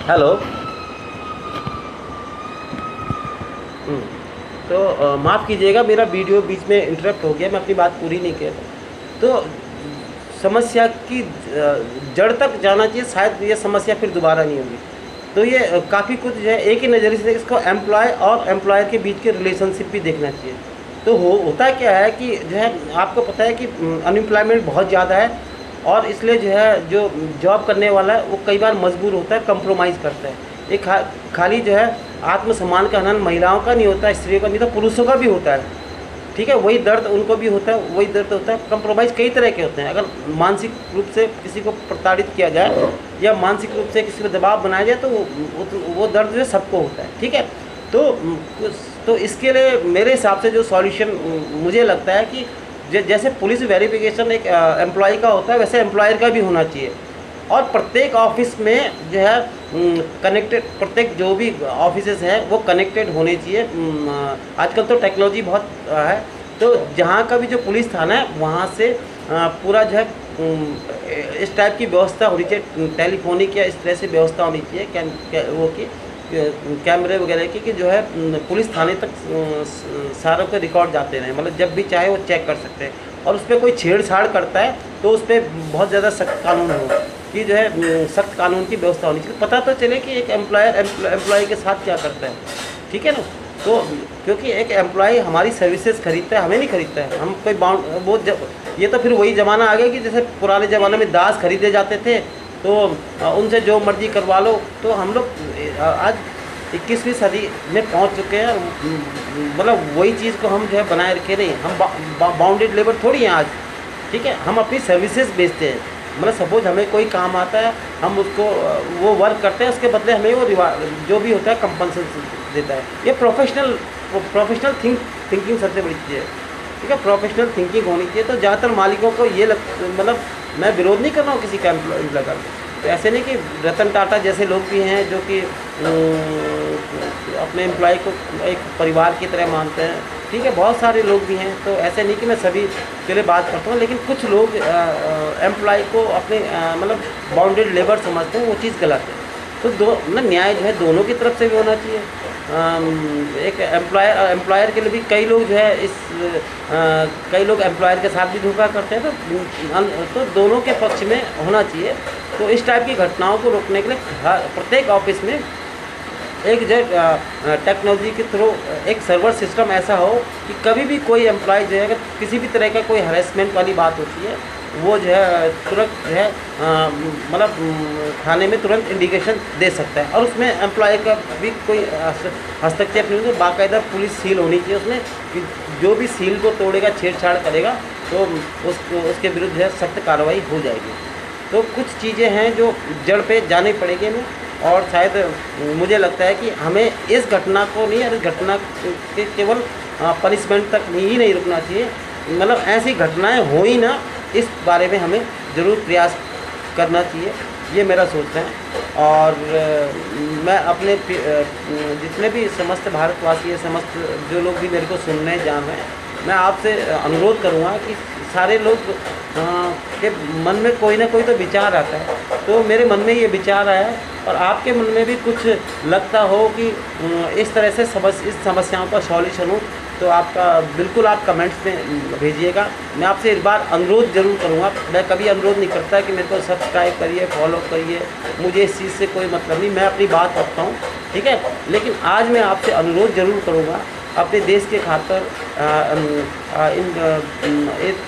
Hello. माफ़ कीजिएगा, मेरा वीडियो बीच में इंटरप्ट हो गया, मैं अपनी बात पूरी नहीं किया। तो समस्या की जड़ तक जाना चाहिए, शायद ये समस्या फिर दोबारा नहीं होगी। तो ये काफ़ी कुछ जो है एक ही नज़रिए से इसको एम्प्लॉय और एम्प्लॉयर के बीच के रिलेशनशिप भी देखना चाहिए। तो होता क्या है कि जो है आपको पता है कि अनएम्प्लॉयमेंट बहुत ज़्यादा है, और इसलिए जो है जो जॉब करने वाला है वो कई बार मजबूर होता है, कंप्रोमाइज़ करता है। ये खाली जो है आत्मसम्मान का हनन महिलाओं का नहीं होता, स्त्रियों का नहीं, तो पुरुषों का भी होता है। ठीक है, वही दर्द उनको भी होता है, वही दर्द होता है। कंप्रोमाइज़ कई तरह के होते हैं। अगर मानसिक रूप से किसी को प्रताड़ित किया जाए या मानसिक रूप से किसी पर दबाव बनाया जाए तो वो दर्द जो है सबको होता है। ठीक है, तो इसके लिए मेरे हिसाब से जो सॉल्यूशन मुझे लगता है कि जैसे पुलिस वेरिफिकेशन एक एम्प्लॉय का होता है, वैसे एम्प्लॉयर का भी होना चाहिए। और प्रत्येक ऑफिस में जो है कनेक्टेड, प्रत्येक जो भी ऑफिसेज हैं वो कनेक्टेड होने चाहिए। आजकल तो टेक्नोलॉजी बहुत है, तो जहाँ का भी जो पुलिस थाना है वहाँ से पूरा जो है इस टाइप की व्यवस्था होनी चाहिए, टेलीफोनिक या इस तरह से व्यवस्था होनी चाहिए वो की कैमरे वगैरह की, कि जो है पुलिस थाने तक सारों के रिकॉर्ड जाते रहें, मतलब जब भी चाहे वो चेक कर सकते हैं। और उस पर कोई छेड़छाड़ करता है तो उस पर बहुत ज़्यादा सख्त कानून हो, कि जो है सख्त कानून की व्यवस्था होनी चाहिए, पता तो चले कि एक एम्प्लॉय के साथ क्या करता है। ठीक है ना। तो क्योंकि एक एम्प्लॉय हमारी सर्विसेज खरीदता है, हमें नहीं खरीदता है। हम कोई ये तो फिर वही ज़माना आ गया कि जैसे पुराने ज़माने में दास खरीदे जाते थे, तो उनसे जो मर्जी करवा लो। तो हम लोग आज 21वीं सदी में पहुंच चुके हैं, मतलब वही चीज़ को हम जो है बनाए रखे नहीं, हम बाउंडेड लेबर थोड़ी हैं आज। ठीक है, हम अपनी सर्विसेज बेचते हैं, मतलब सपोज हमें कोई काम आता है, हम उसको वो वर्क करते हैं, उसके बदले हमें वो जो भी होता है कंपनसेशन देता है। ये प्रोफेशनल थिंकिंग सबसे बड़ी चीज़ है। ठीक है, प्रोफेशनल थिंकिंग होनी चाहिए। तो ज़्यादातर मालिकों को ये मतलब मैं विरोध नहीं कर रहा हूँ किसी का एम्प्लॉय का, तो ऐसे नहीं कि रतन टाटा जैसे लोग भी हैं जो कि अपने एम्प्लॉय को एक परिवार की तरह मानते हैं। ठीक है, बहुत सारे लोग भी हैं, तो ऐसे नहीं कि मैं सभी के लिए बात करता हूँ, लेकिन कुछ लोग एम्प्लॉय को अपने मतलब बाउंडेड लेबर समझते हैं, वो चीज़ गलत है। तो न्याय जो है दोनों की तरफ से भी होना चाहिए। एक एम्प्लॉयर के लिए भी कई लोग जो है कई लोग एम्प्लॉयर के साथ भी धोखा करते हैं, तो दोनों के पक्ष में होना चाहिए। तो इस टाइप की घटनाओं को रोकने के लिए प्रत्येक ऑफिस में एक जो टेक्नोलॉजी के थ्रू एक सर्वर सिस्टम ऐसा हो कि कभी भी कोई एम्प्लॉय जो है अगर किसी भी तरह का कोई हरेसमेंट वाली बात होती है, वो जो है तुरंत जो है मतलब थाने में तुरंत इंडिकेशन दे सकता है। और उसमें एम्प्लॉय का भी कोई हस्तक्षेप नहीं होगा, बाकायदा पुलिस सील होनी चाहिए उसमें, कि जो भी सील को तोड़ेगा, छेड़छाड़ करेगा, तो उसके विरुद्ध जो है सख्त कार्रवाई हो जाएगी। तो कुछ चीज़ें हैं जो जड़ पे जानी पड़ेगी हमें, और शायद मुझे लगता है कि हमें इस घटना को नहीं, इस घटना के केवल पनिशमेंट तक ही नहीं रुकना चाहिए, मतलब ऐसी घटनाएं हो ही ना, इस बारे में हमें ज़रूर प्रयास करना चाहिए, ये मेरा सोच है। और मैं अपने जितने भी समस्त भारतवासी हैं, समस्त जो लोग भी मेरे को सुन रहे हैं, जान रहे हैं, मैं आपसे अनुरोध करूँगा कि सारे लोग के मन में कोई ना कोई तो विचार आता है। तो मेरे मन में ये विचार आया है, और आपके मन में भी कुछ लगता हो कि इस तरह से इस समस्याओं का सॉल्यूशन हो, तो आपका बिल्कुल आप कमेंट्स में भेजिएगा। मैं आपसे इस बार अनुरोध ज़रूर करूँगा, मैं कभी अनुरोध नहीं करता कि मेरे को सब्सक्राइब करिए, फॉलो करिए, मुझे इस चीज़ से कोई मतलब नहीं, मैं अपनी बात रखता हूँ। ठीक है, लेकिन आज मैं आपसे अनुरोध ज़रूर करूँगा, अपने देश के खातिर, इन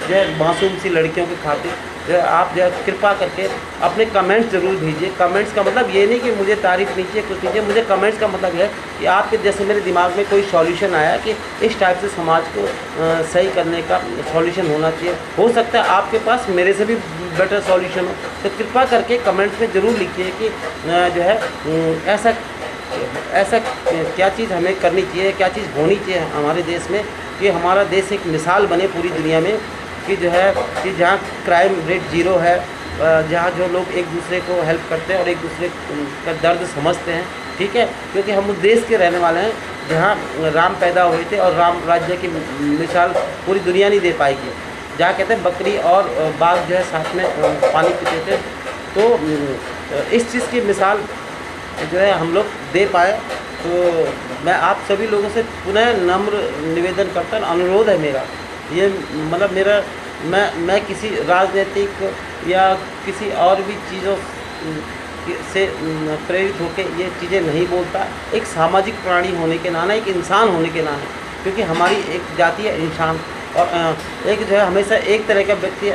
जो है मासूम सी लड़कियों के खातिर जो है आप जो है कृपा करके अपने कमेंट्स ज़रूर भेजिए। कमेंट्स का मतलब ये नहीं कि मुझे तारीफ़ नहीं चाहिए, कुछ नहीं चाहिए, मुझे कमेंट्स का मतलब है कि आपके जैसे मेरे दिमाग में कोई सॉल्यूशन आया कि इस टाइप से समाज को सही करने का सॉल्यूशन होना चाहिए। हो सकता है आपके पास मेरे से भी बेटर सॉल्यूशन हो, तो कृपा करके कमेंट्स में ज़रूर लिखिए कि जो है ऐसा क्या चीज़ हमें करनी चाहिए, क्या चीज़ होनी चाहिए हमारे देश में, कि हमारा देश एक मिसाल बने पूरी दुनिया में, कि जो है कि जहाँ क्राइम रेट ज़ीरो है, जहाँ जो लोग एक दूसरे को हेल्प करते हैं और एक दूसरे का दर्द समझते हैं। ठीक है, क्योंकि हम उस देश के रहने वाले हैं जहाँ राम पैदा हुए थे, और राम राज्य की मिसाल पूरी दुनिया नहीं दे पाएगी। जहाँ कहते हैं बकरी और बाघ जो है साथ में पानी पीते थे, तो इस चीज़ की मिसाल जो है हम लोग दे पाए। तो मैं आप सभी लोगों से पुनः नम्र निवेदन करता हूँ, अनुरोध है मेरा, ये मतलब मेरा मैं किसी राजनीतिक या किसी और भी चीज़ों से प्रेरित होकर ये चीज़ें नहीं बोलता। एक सामाजिक प्राणी होने के नाते, एक इंसान होने के नाते, क्योंकि हमारी एक जाति है इंसान, और एक जो है हमेशा एक तरह का व्यक्ति